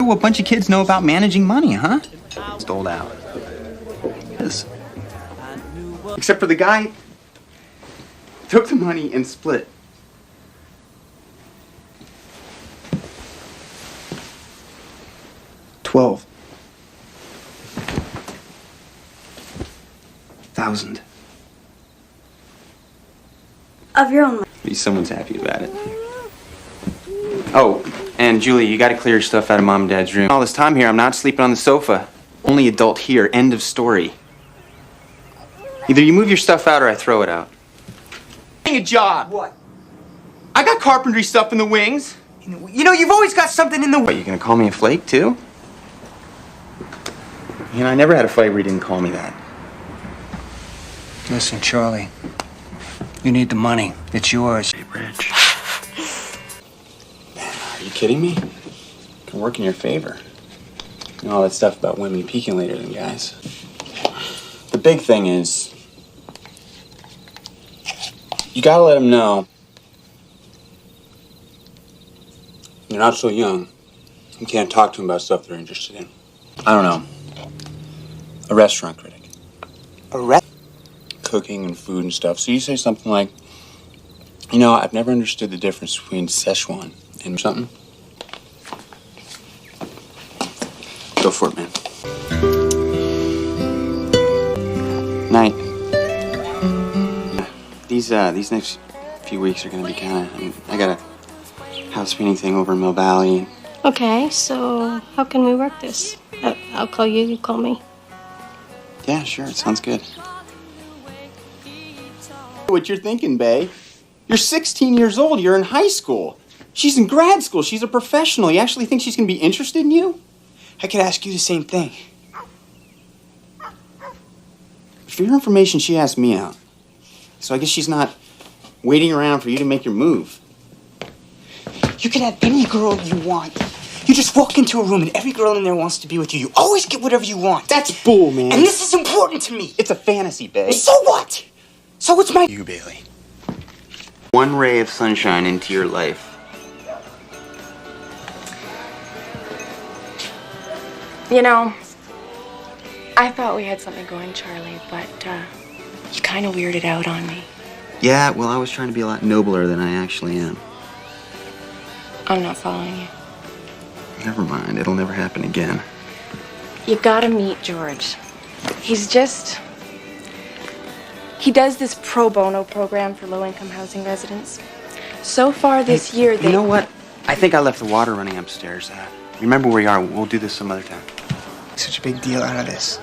What a bunch of kids know about managing money, huh? Stole out. Yes. Except for the guy took the money and split. $12,000. Of your own money. At least someone's happy about it. Oh, and Julie, you gotta clear your stuff out of Mom and Dad's room. All this time here, I'm not sleeping on the sofa. Only adult here, end of story. Either you move your stuff out or I throw it out. A job! What? I got carpentry stuff in the wings. You know, you've always got something in the... What, you gonna call me a flake, too? You know, I never had a fight where you didn't call me that. Listen, Charlie. You need the money. It's yours. Hey, Rich. Are you kidding me? It can work in your favor. You know all that stuff about women peaking later than guys. The big thing is, you gotta let them know you're not so young. You can't talk to them about stuff they're interested in. I don't know. A restaurant critic. Cooking and food and stuff. So you say something like, you know, I've never understood the difference between Szechuan and something. Go for it, man. Night. These next few weeks are gonna be kinda... I got a house painting thing over in Mill Valley. Okay, so how can we work this? I'll call you, you call me. Yeah, sure, it sounds good. What you're thinking, bae. You're 16 years old, you're in high school. She's in grad school, she's a professional. You actually think she's gonna be interested in you? I could ask you the same thing. For your information, she asked me out. So I guess she's not waiting around for you to make your move. You can have any girl you want. You just walk into a room and every girl in there wants to be with you. You always get whatever you want. That's bull, man. And this is important to me. It's a fantasy, bae. So what? So what's my... You, Bailey. One ray of sunshine into your life. You know, I thought we had something going, Charlie, but you kind of weirded out on me. Yeah, well, I was trying to be a lot nobler than I actually am. I'm not following you. Never mind, it'll never happen again. You gotta meet George. He's just... He does this pro bono program for low-income housing residents. So far this year, they... You know what? I think I left the water running upstairs. Remember where you are. We'll do this some other time. Such a big deal out of this.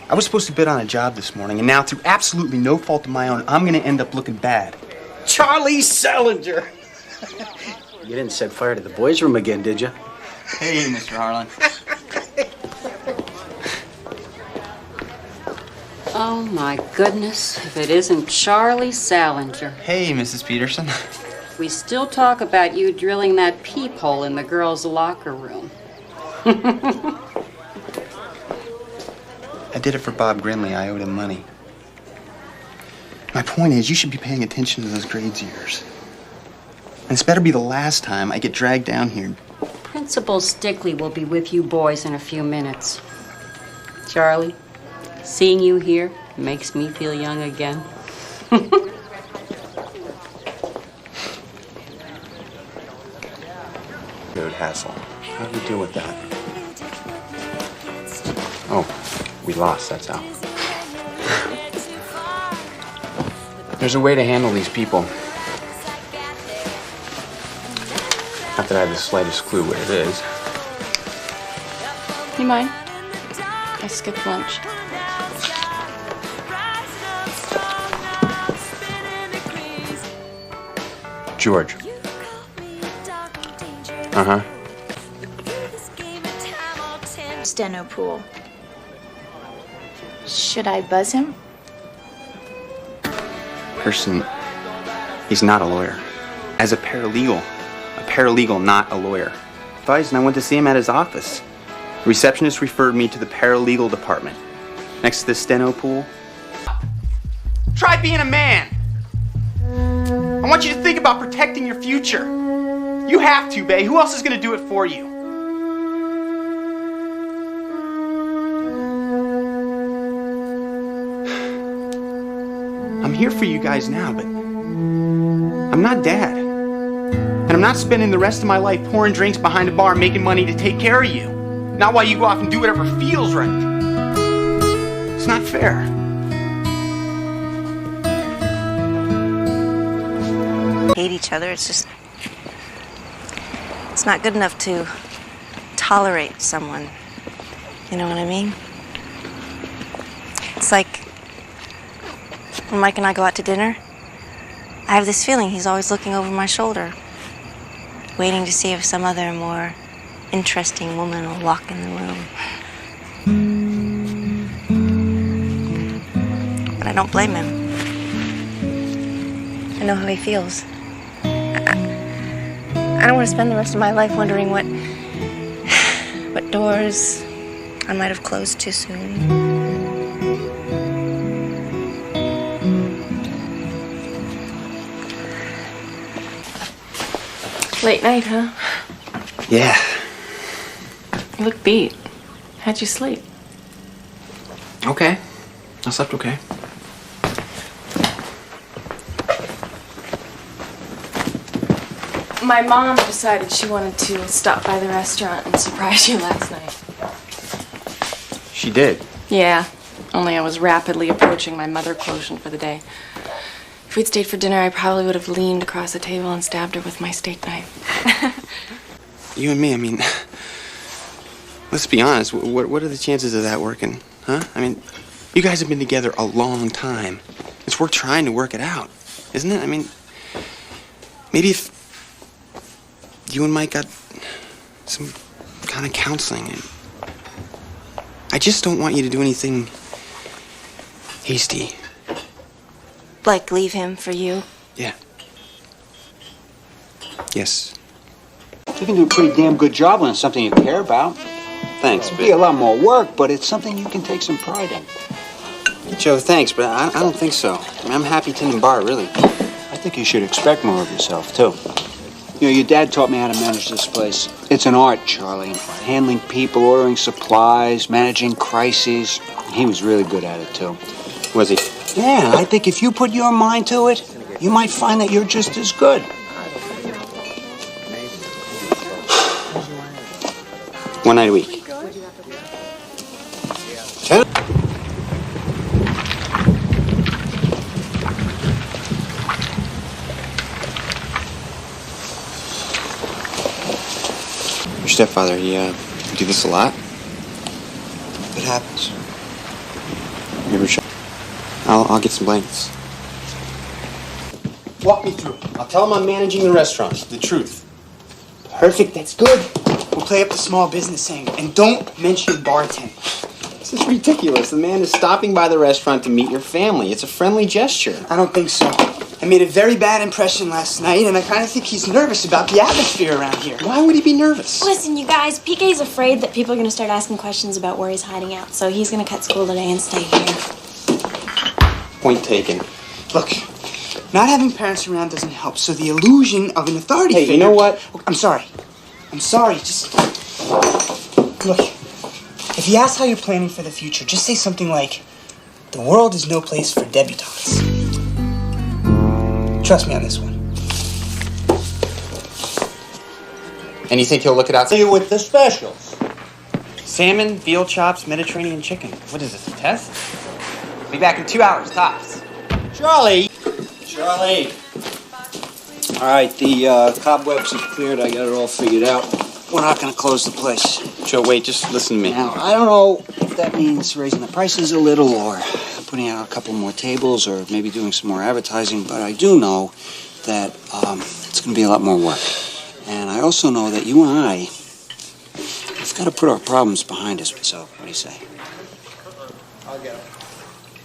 I was supposed to bid on a job this morning, and now, through absolutely no fault of my own, I'm gonna end up looking bad. Charlie Salinger! You didn't set fire to the boys' room again, did you? Hey, Mr. Harlan. Oh, my goodness, if it isn't Charlie Salinger. Hey, Mrs. Peterson. We still talk about you drilling that peephole in the girls' locker room. I did it for Bob Grinley. I owed him money. My point is, you should be paying attention to those grades of yours. And this better be the last time I get dragged down here. Principal Stickley will be with you boys in a few minutes. Charlie, seeing you here makes me feel young again. Road hassle. How do we deal with that? Oh, we lost, that's how. There's a way to handle these people. Not that I have the slightest clue what it is. You mind? I skipped lunch. George. Uh-huh. Steno pool. Should I buzz him? Person, he's not a lawyer. As a paralegal, not a lawyer. Advised, and I went to see him at his office. The receptionist referred me to the paralegal department. Next to the steno pool. Try being a man. I want you to think about protecting your future. You have to, bae. Who else is gonna do it for you? here for you guys now, but I'm not Dad. And I'm not spending the rest of my life pouring drinks behind a bar making money to take care of you. Not while you go off and do whatever feels right. It's not fair. Hate each other. It's not good enough to tolerate someone. You know what I mean? It's like when Mike and I go out to dinner, I have this feeling he's always looking over my shoulder, waiting to see if some other more interesting woman will walk in the room. But I don't blame him. I know how he feels. I don't want to spend the rest of my life wondering what doors I might have closed too soon. Late night, huh? Yeah. You look beat. How'd you sleep? Okay. I slept okay. My mom decided she wanted to stop by the restaurant and surprise you last night. She did. Yeah, only I was rapidly approaching my mother quotient for the day. If we'd stayed for dinner, I probably would have leaned across the table and stabbed her with my steak knife. You and me, I mean, let's be honest. What are the chances of that working, huh? I mean, you guys have been together a long time. It's worth trying to work it out, isn't it? I mean, maybe if you and Mike got some kind of counseling. And I just don't want you to do anything hasty. Like leave him for you? Yeah. Yes. You can do a pretty damn good job when it's something you care about. Thanks, It'll be a lot more work, but it's something you can take some pride in. Joe, thanks, but I don't think so. I mean, I'm happy tending bar, really. I think you should expect more of yourself, too. You know, your dad taught me how to manage this place. It's an art, Charlie. Handling people, ordering supplies, managing crises. He was really good at it, too. Was he? Yeah, I think if you put your mind to it, you might find that you're just as good. One night a week. Your stepfather, he do this a lot? It happens. You ever show? I'll get some blankets. Walk me through. I'll tell him I'm managing the restaurant. The truth. Perfect, that's good. We'll play up the small business angle, and don't mention bartending. This is ridiculous. The man is stopping by the restaurant to meet your family. It's a friendly gesture. I don't think so. I made a very bad impression last night, and I kind of think he's nervous about the atmosphere around here. Why would he be nervous? Listen, you guys, PK's afraid that people are going to start asking questions about where he's hiding out, so he's going to cut school today and stay here. Point taken. Look, not having parents around doesn't help, so the illusion of an authority figure... Hey, you know what? I'm sorry. Just... Look, if he asks how you're planning for the future, just say something like, the world is no place for debutantes. Trust me on this one. And you think he'll look it out? See you with the specials. Salmon, veal chops, Mediterranean chicken. What is this, a test? Be back in 2 hours, tops. Charlie! All right, the cobwebs have cleared. I got it all figured out. We're not going to close the place. Joe, wait, just listen to me. Now, I don't know if that means raising the prices a little or putting out a couple more tables or maybe doing some more advertising, but I do know that it's going to be a lot more work. And I also know that you and I have got to put our problems behind us. So, what do you say?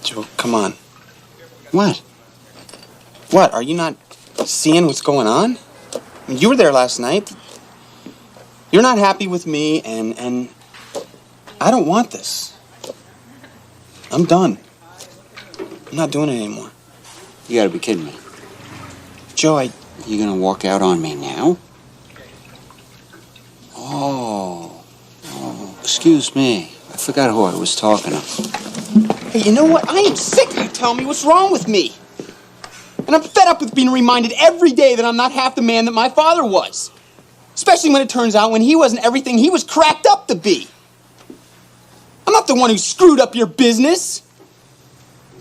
Joe, come on. What? What, are you not seeing what's going on? I mean, you were there last night. You're not happy with me, and I don't want this. I'm done. I'm not doing it anymore. You gotta be kidding me. Joe, You gonna walk out on me now? Oh, excuse me. I forgot who I was talking to. Hey, you know what? I am sick of you telling me what's wrong with me. And I'm fed up with being reminded every day that I'm not half the man that my father was. Especially when it turns out when he wasn't everything he was cracked up to be. I'm not the one who screwed up your business.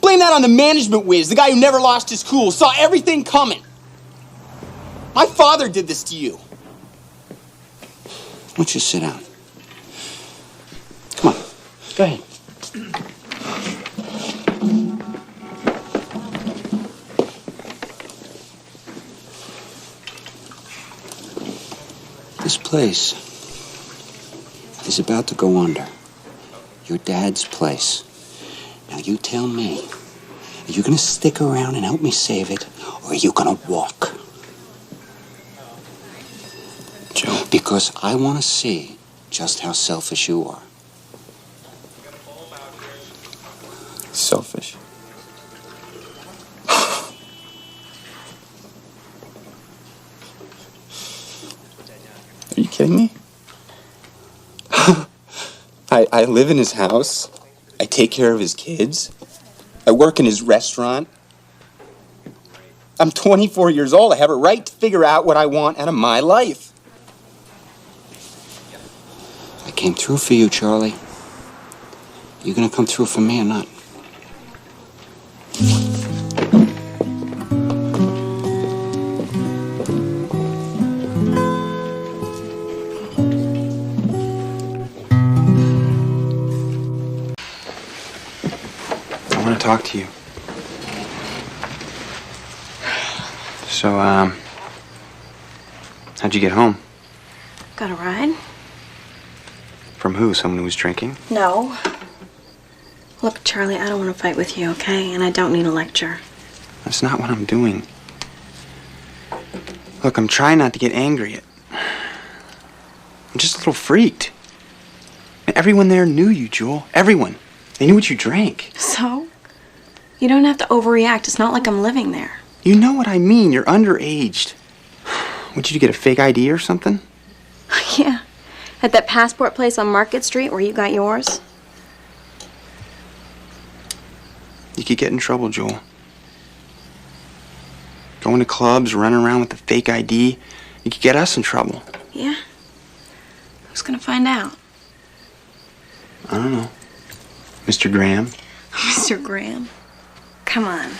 Blame that on the management whiz, the guy who never lost his cool, saw everything coming. My father did this to you. Why don't you sit down? Come on, go ahead. This place is about to go under. Your dad's place. Now you tell me, are you gonna stick around and help me save it, or are you gonna walk? Joe. Because I want to see just how selfish you are. Selfish. Are you kidding me? I live in his house. I take care of his kids. I work in his restaurant. I'm 24 years old. I have a right to figure out what I want out of my life. I came through for you, Charlie. You gonna come through for me or not? I want to talk to you. So, how'd you get home? Got a ride? From who? Someone who was drinking? No. Look, Charlie, I don't want to fight with you, okay? And I don't need a lecture. That's not what I'm doing. Look, I'm trying not to get angry. I'm just a little freaked. And everyone there knew you, Jewel. Everyone. They knew what you drank. So? You don't have to overreact. It's not like I'm living there. You know what I mean. You're underaged. What, did you get a fake ID or something? Yeah. At that passport place on Market Street where you got yours. You could get in trouble, Jewel. Going to clubs, running around with a fake ID, you could get us in trouble. Yeah? Who's gonna find out? I don't know. Mr. Graham? Mr. Graham? Come on.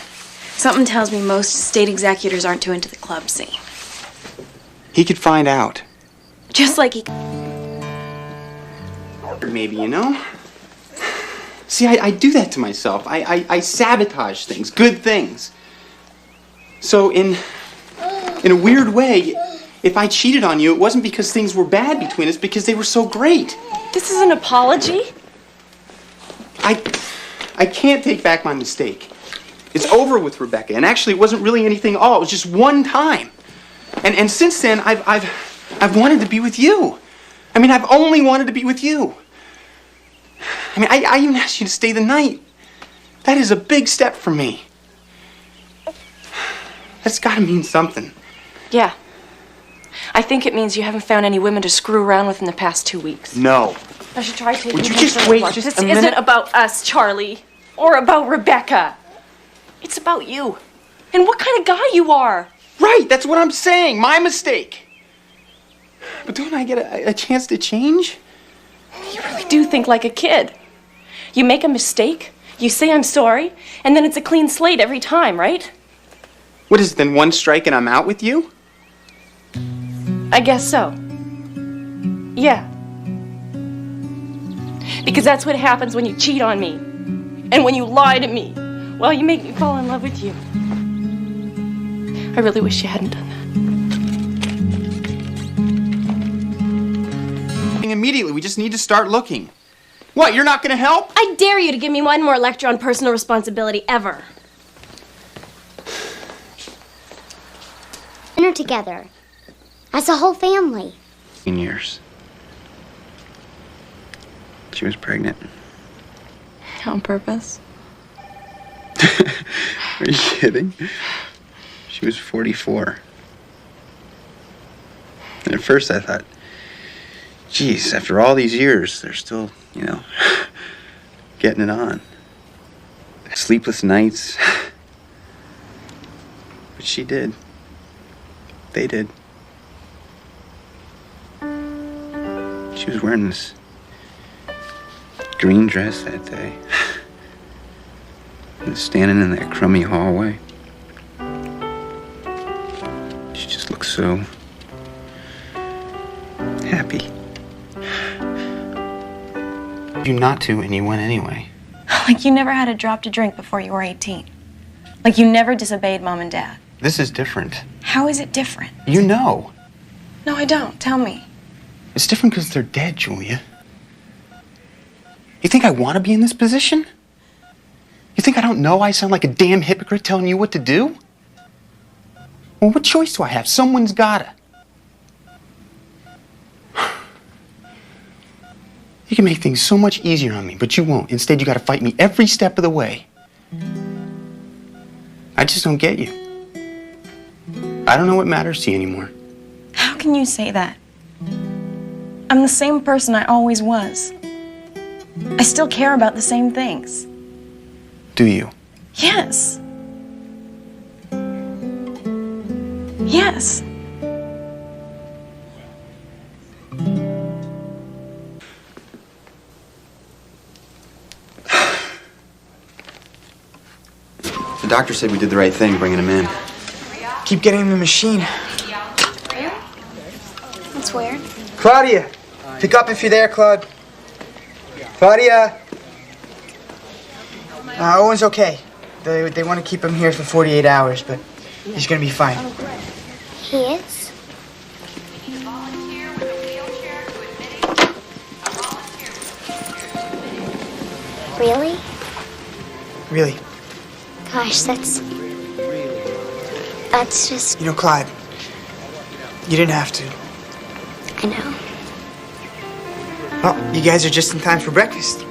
Something tells me most state executors aren't too into the club scene. He could find out. Just like he... Maybe, you know? See, I do that to myself. I sabotage things, good things. So in a weird way, if I cheated on you, it wasn't because things were bad between us, because they were so great. This is an apology? I can't take back my mistake. It's over with Rebecca, and actually it wasn't really anything at all. It was just one time. And since then, I've wanted to be with you. I mean, I've only wanted to be with you. I mean, I even asked you to stay the night. That is a big step for me. That's gotta mean something. Yeah. I think it means you haven't found any women to screw around with in the past 2 weeks. No. I should try taking Would you him just for wait lunch. just This a minute? isn't about us, Charlie. Or about Rebecca. It's about you. And what kind of guy you are. Right, that's what I'm saying. My mistake. But don't I get a chance to change? You really do think like a kid. You make a mistake, you say I'm sorry, and then it's a clean slate every time, right? What is it, then one strike and I'm out with you? I guess so. Yeah. Because that's what happens when you cheat on me. And when you lie to me. Well, you make me fall in love with you. I really wish you hadn't done that. Immediately, we just need to start looking. What, you're not gonna help? I dare you to give me one more lecture on personal responsibility ever. Dinner together. As a whole family. In years. She was pregnant. On purpose? Are you kidding? She was 44. And at first I thought, geez, after all these years, they're still, you know, getting it on. Sleepless nights. She did. They did. She was wearing this green dress that day. And standing in that crummy hallway. She just looked so happy. You not to, and you went anyway. Like you never had a drop to drink before you were 18. Like you never disobeyed Mom and Dad. This is different. How is it different? You know. No, I don't. Tell me. It's different because they're dead, Julia. You think I want to be in this position? You think I don't know I sound like a damn hypocrite telling you what to do? Well, what choice do I have? Someone's gotta. You can make things so much easier on me, but you won't. Instead, you gotta fight me every step of the way. I just don't get you. I don't know what matters to you anymore. How can you say that? I'm the same person I always was. I still care about the same things. Do you? Yes. Yes. The doctor said we did the right thing bringing him in. Keep getting in the machine. Really? That's weird. Claudia! Pick up if you're there, Claude. Claudia! Owen's okay. They want to keep him here for 48 hours, but he's gonna be fine. He is? Really? Really. Gosh, that's just... You know, Clyde, you didn't have to. I know. Well, you guys are just in time for breakfast.